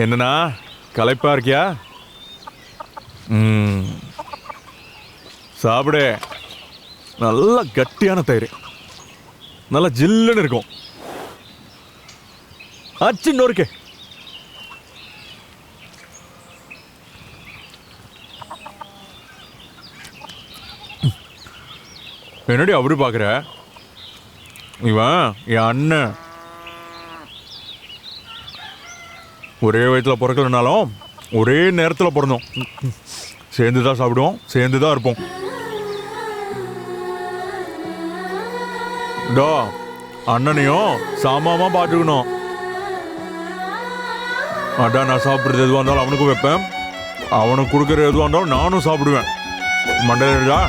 என்னண்ணா களைப்பா இருக்கியா? சாப்பிடு. நல்லா கட்டியான தயிர், நல்லா ஜில்லுன்னு இருக்கும். ஆச்சு நோருக்கே. என்னடி அப்படி பாக்குற? இவன் என் அண்ணன். ஒரே வயத்துல பிறக்கலனாலும் ஒரே நேரத்தில் பிறந்தோம். சேர்ந்து தான் சாப்பிடுவோம், சேர்ந்து தான் இருப்போம். அண்ணனையும் சாமாமா பார்த்துக்கணும். அதான் நான் சாப்பிட்றது எதுவாக இருந்தாலும் அவனுக்கும் வைப்பேன், அவனுக்கு கொடுக்குற எதுவாக இருந்தாலும் நானும் சாப்பிடுவேன். மண்டல இருக்கா?